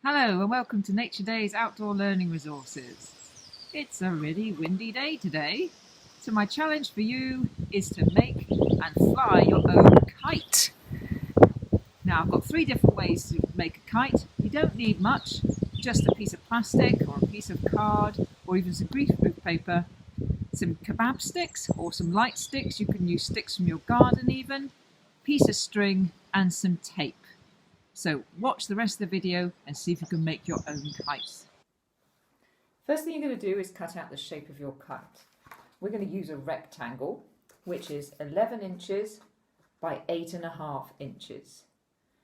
Hello and welcome to Nature Day's Outdoor Learning Resources. It's a really windy day today, so my challenge for you is to make and fly your own kite. Now I've got 3 different ways to make a kite. You don't need much, just a piece of plastic or a piece of card or even some greaseproof paper, some kebab sticks or some light sticks, you can use sticks from your garden even, a piece of string and some tape. So watch the rest of the video and see if you can make your own kites. First thing you're going to do is cut out the shape of your kite. We're going to use a rectangle, which is 11 inches by 8.5 inches.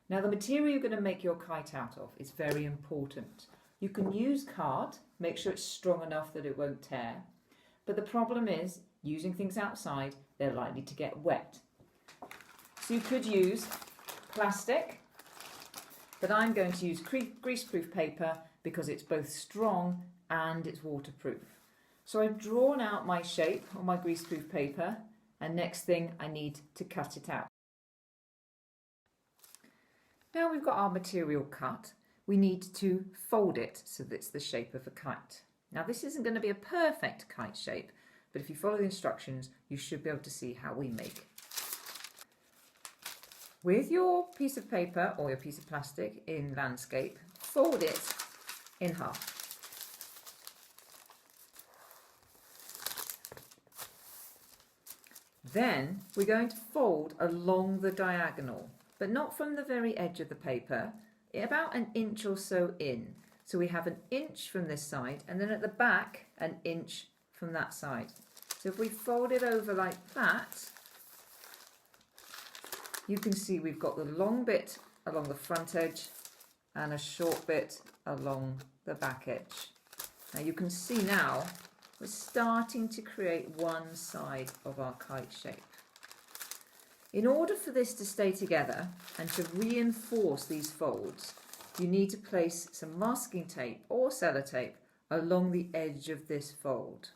Now the material you're going to make your kite out of is very important. You can use card, make sure it's strong enough that it won't tear. But the problem is, using things outside, they're likely to get wet. So you could use plastic, but I'm going to use greaseproof paper because it's both strong and it's waterproof. So I've drawn out my shape on my greaseproof paper, and next thing I need to cut it out. Now we've got our material cut, we need to fold it so that it's the shape of a kite. Now this isn't going to be a perfect kite shape, but if you follow the instructions you should be able to see how we make. With your piece of paper or your piece of plastic in landscape, fold it in half. Then we're going to fold along the diagonal, but not from the very edge of the paper, about an inch or so in. So we have an inch from this side, and then at the back an inch from that side. So if we fold it over like that, you can see we've got the long bit along the front edge and a short bit along the back edge. Now you can see now we're starting to create one side of our kite shape. In order for this to stay together and to reinforce these folds, you need to place some masking tape or sellotape along the edge of this fold.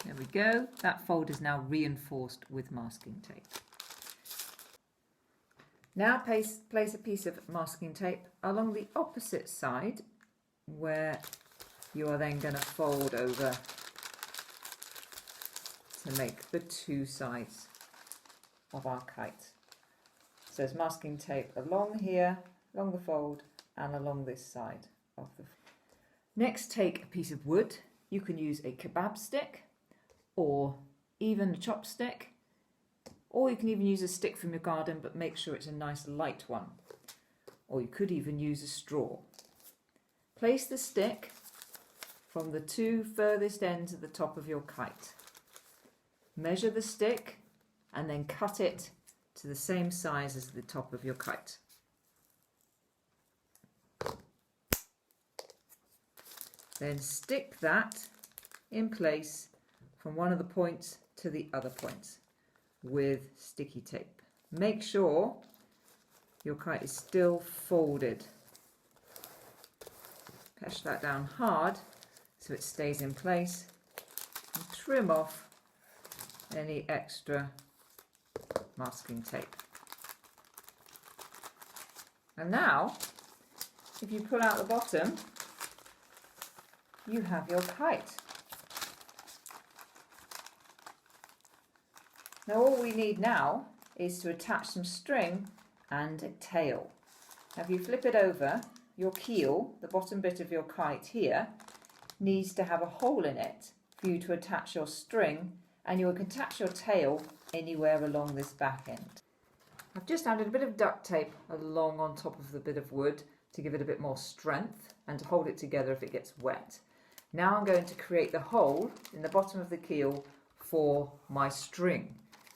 There we go, that fold is now reinforced with masking tape. Now place a piece of masking tape along the opposite side where you are then going to fold over to make the 2 sides of our kite. So there's masking tape along here, along the fold and along this side of the fold. Next, take a piece of wood. You can use a kebab stick or even a chopstick, or you can even use a stick from your garden, but make sure it's a nice light one. Or you could even use a straw. Place the stick from the 2 furthest ends at the top of your kite. Measure the stick and then cut it to the same size as the top of your kite. Then stick that in place from one of the points to the other points with sticky tape. Make sure your kite is still folded. Push that down hard so it stays in place, and trim off any extra masking tape. And now, if you pull out the bottom, you have your kite. Now all we need now is to attach some string and a tail. Now if you flip it over, your keel, the bottom bit of your kite here, needs to have a hole in it for you to attach your string, and you can attach your tail anywhere along this back end. I've just added a bit of duct tape along on top of the bit of wood to give it a bit more strength and to hold it together if it gets wet. Now I'm going to create the hole in the bottom of the keel for my string.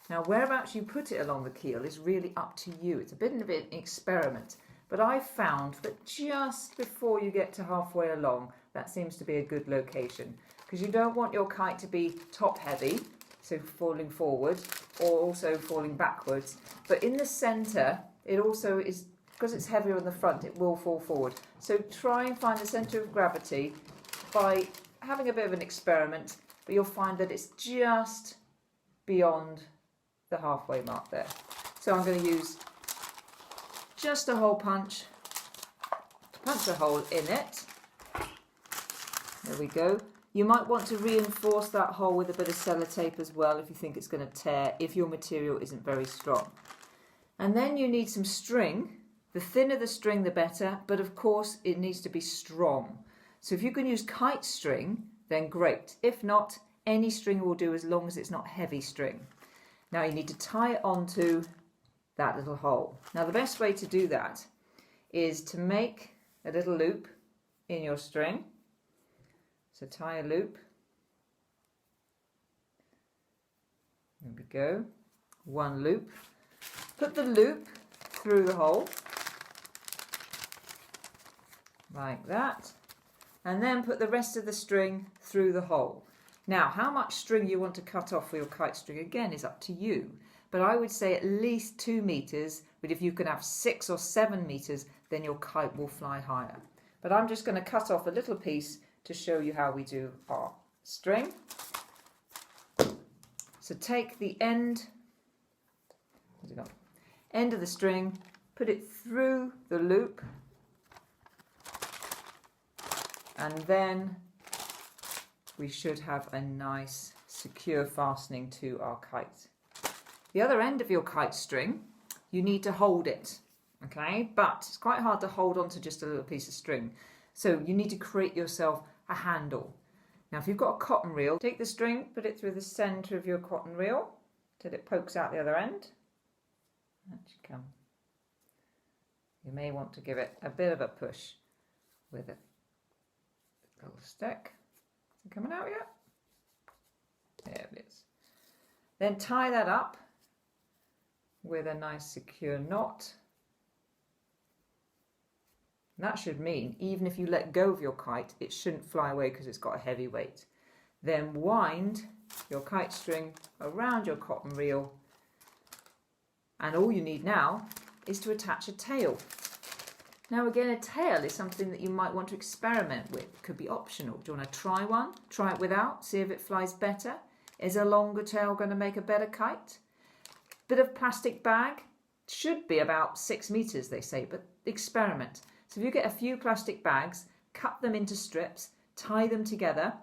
Now whereabouts you put it along the keel is really up to you. It's a bit of an experiment, but I've found that just before you get to halfway along, that seems to be a good location, because you don't want your kite to be top heavy, so falling forward, or also falling backwards, but in the centre it also is, because it's heavier on the front, it will fall forward. So try and find the centre of gravity by having a bit of an experiment but you'll find that it's just beyond the halfway mark there. So I'm going to use just a hole punch to punch a hole in it. There we go. You might want to reinforce that hole with a bit of sellotape as well if you think it's going to tear, if your material isn't very strong. And then you need some string. The thinner the string, the better, but of course it needs to be strong. So if you can use kite string, then great. If not, any string will do as long as it's not heavy string. Now you need to tie it onto that little hole. Now the best way to do that is to make a little loop in your string. So tie a loop. There we go. One loop. Put the loop through the hole. Like that. And then put the rest of the string through the hole. Now, how much string you want to cut off for your kite string, again, is up to you. But I would say at least 2 meters, but if you can have 6 or 7 meters, then your kite will fly higher. But I'm just going to cut off a little piece to show you how we do our string. So take the end of the string, put it through the loop, and then we should have a nice secure fastening to our kite. The other end of your kite string, you need to hold it, okay? But it's quite hard to hold on to just a little piece of string. So you need to create yourself a handle. Now if you've got a cotton reel, take the string, put it through the centre of your cotton reel till it pokes out the other end. That should come. You may want to give it a bit of a push with a little stick. Is it coming out yet? There it is. Then tie that up with a nice secure knot. And that should mean even if you let go of your kite, it shouldn't fly away because it's got a heavy weight. Then wind your kite string around your cotton reel, and all you need now is to attach a tail. Now again, a tail is something that you might want to experiment with. It could be optional. Do you want to try one? Try it without, see if it flies better. Is a longer tail going to make a better kite? Bit of plastic bag, should be about 6 meters they say, but experiment. So if you get a few plastic bags, cut them into strips, tie them together,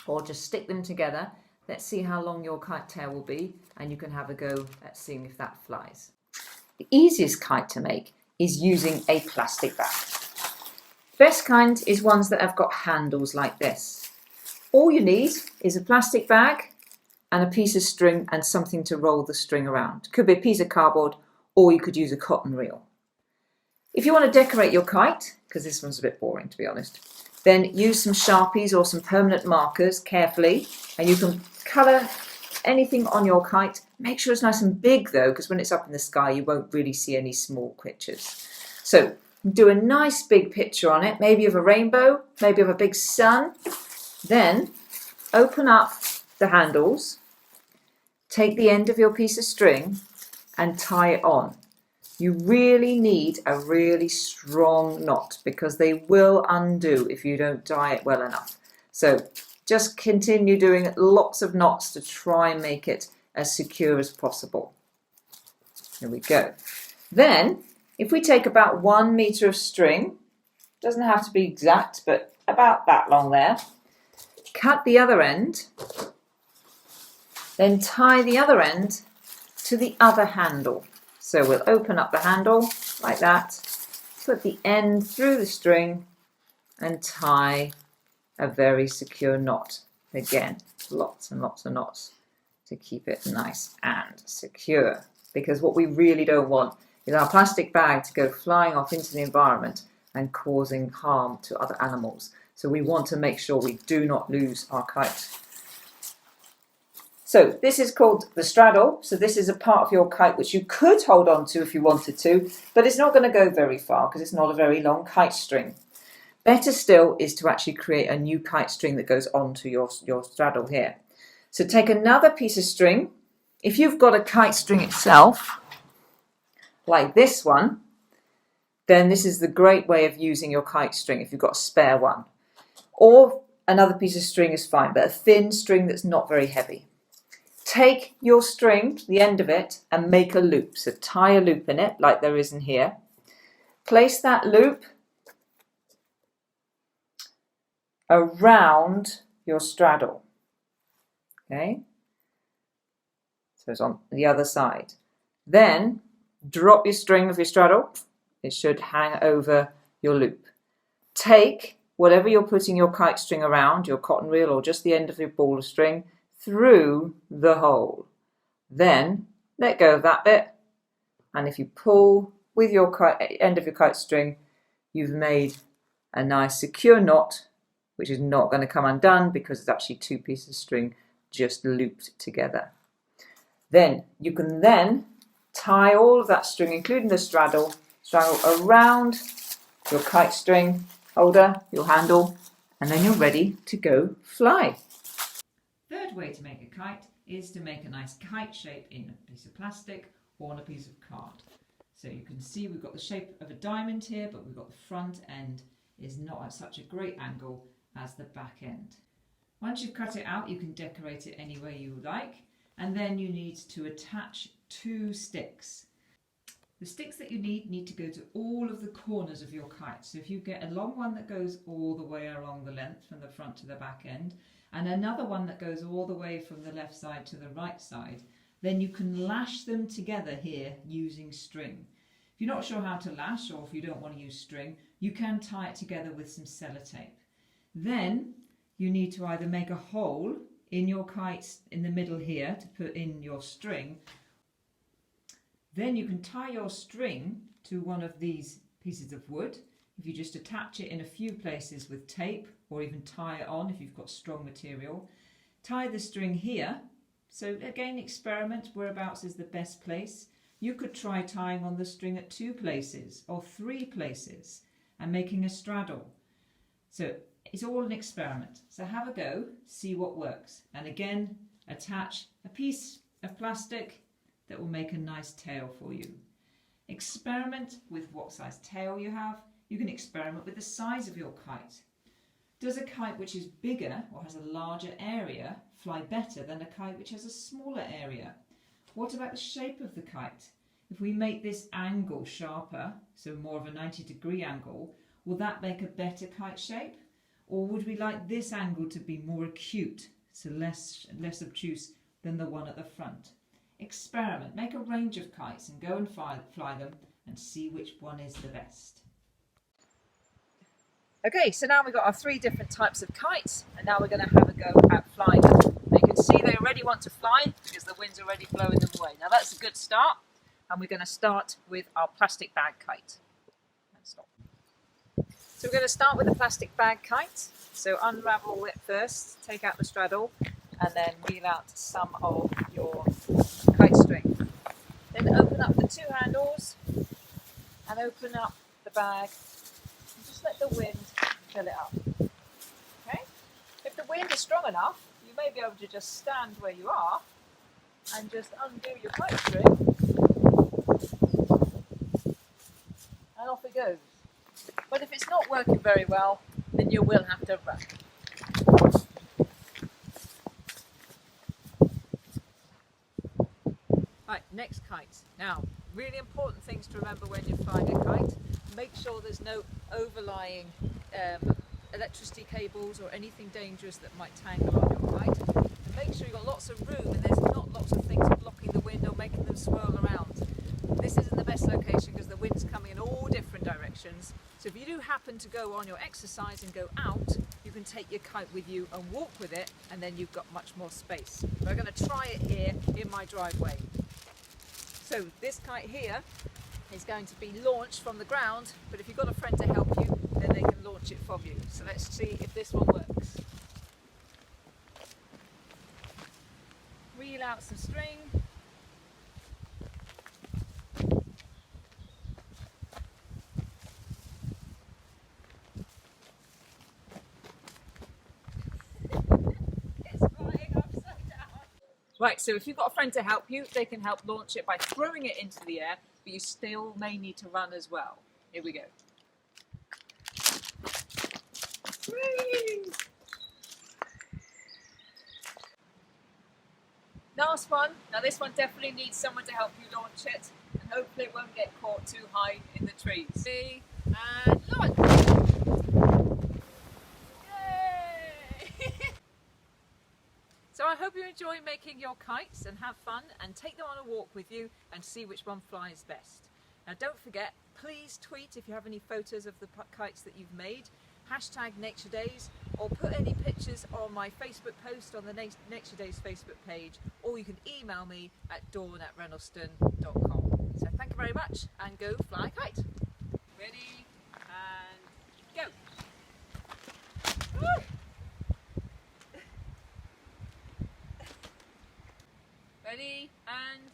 or just stick them together. Let's see how long your kite tail will be, and you can have a go at seeing if that flies. The easiest kite to make is using a plastic bag. Best kind is ones that have got handles like this. All you need is a plastic bag and a piece of string and something to roll the string around. Could be a piece of cardboard, or you could use a cotton reel. If you want to decorate your kite, because this one's a bit boring to be honest, then use some Sharpies or some permanent markers carefully, and you can colour anything on your kite. Make sure it's nice and big though, because when it's up in the sky you won't really see any small pictures. So do a nice big picture on it, maybe of a rainbow, maybe of a big sun. Then open up the handles, take the end of your piece of string and tie it on. You really need a really strong knot because they will undo if you don't tie it well enough. So just continue doing lots of knots to try and make it as secure as possible. There we go. Then if we take about 1 meter of string, doesn't have to be exact, but about that long there, cut the other end, then tie the other end to the other handle. So we'll open up the handle like that, put the end through the string and tie a very secure knot. Again, lots and lots of knots to keep it nice and secure, because what we really don't want is our plastic bag to go flying off into the environment and causing harm to other animals. So we want to make sure we do not lose our kite. So this is called the straddle. So this is a part of your kite which you could hold on to if you wanted to, but it's not going to go very far because it's not a very long kite string. Better still is to actually create a new kite string that goes onto your straddle here. So take another piece of string. If you've got a kite string itself, like this one, then this is the great way of using your kite string if you've got a spare one. Or another piece of string is fine, but a thin string that's not very heavy. Take your string, the end of it, and make a loop. So tie a loop in it, like there is in here. Place that loop around your straddle. Okay? So it's on the other side. Then drop your string of your straddle. It should hang over your loop. Take whatever you're putting your kite string around, your cotton reel or just the end of your ball of string, through the hole. Then let go of that bit, and if you pull with your end of your kite string, you've made a nice secure knot, which is not going to come undone because it's actually two pieces of string just looped together. Then you can then tie all of that string, including the straddle around your kite string holder, your handle, and then you're ready to go fly. Third way to make a kite is to make a nice kite shape in a piece of plastic or on a piece of card. So you can see we've got the shape of a diamond here, but we've got the front end is not at such a great angle as the back end. Once you've cut it out, you can decorate it any way you like, and then you need to attach two sticks. The sticks that you need to go to all of the corners of your kite. So if you get a long one that goes all the way along the length from the front to the back end, and another one that goes all the way from the left side to the right side, then you can lash them together here using string. If you're not sure how to lash, or if you don't want to use string, you can tie it together with some sellotape. Then you need to either make a hole in your kite in the middle here to put in your string. Then you can tie your string to one of these pieces of wood. If you just attach it in a few places with tape, or even tie it on if you've got strong material. Tie the string here. So again, experiment whereabouts is the best place. You could try tying on the string at 2 places or 3 places and making a straddle. So it's all an experiment. So have a go, see what works. And again, attach a piece of plastic that will make a nice tail for you. Experiment with what size tail you have. You can experiment with the size of your kite. Does a kite which is bigger or has a larger area fly better than a kite which has a smaller area? What about the shape of the kite? If we make this angle sharper, so more of a 90-degree angle, will that make a better kite shape? Or would we like this angle to be more acute, so less obtuse than the one at the front? Experiment, make a range of kites and go and fly them and see which one is the best. Okay, so now we've got our 3 different types of kites, and now we're going to have a go at flying them. You can see they already want to fly because the wind's already blowing them away. Now that's a good start, and we're going to start with our plastic bag kite. Stop. So we're going to start with a plastic bag kite. So unravel it first, take out the straddle, and then reel out some of your kite string. Then open up the 2 handles and open up the bag. Just let the wind fill it up. Okay? If the wind is strong enough, you may be able to just stand where you are and just undo your kite string, and off it goes. But if it's not working very well, then you will have to run. Right, next kite. Now, really important things to remember when you're flying a kite. Make sure there's no overlying electricity cables or anything dangerous that might tangle on your kite. And make sure you've got lots of room and there's not lots of things blocking the wind or making them swirl around. This isn't the best location because the wind's coming in all different directions. So if you do happen to go on your exercise and go out, you can take your kite with you and walk with it, and then you've got much more space. We're going to try it here in my driveway. So this kite here is going to be launched from the ground, but if you've got a friend to help you, then they can launch it from you. So let's see if this one works. Reel out some string. It's flying upside down. Right, so if you've got a friend to help you, they can help launch it by throwing it into the air, but you still may need to run as well. Here we go. Whee! Last one. Now this one definitely needs someone to help you launch it, and hopefully it won't get caught too high in the trees. Ready, and launch! Yay! So I hope you enjoy making your kites and have fun and take them on a walk with you and see which one flies best. Now don't forget, please tweet if you have any photos of the kites that you've made, hashtag Nature Days, or put any pictures on my Facebook post on the Nature Days Facebook page, or you can email me at dawn@reynoldston.com. So thank you very much and go fly a kite. Ready and go. Woo! Ready and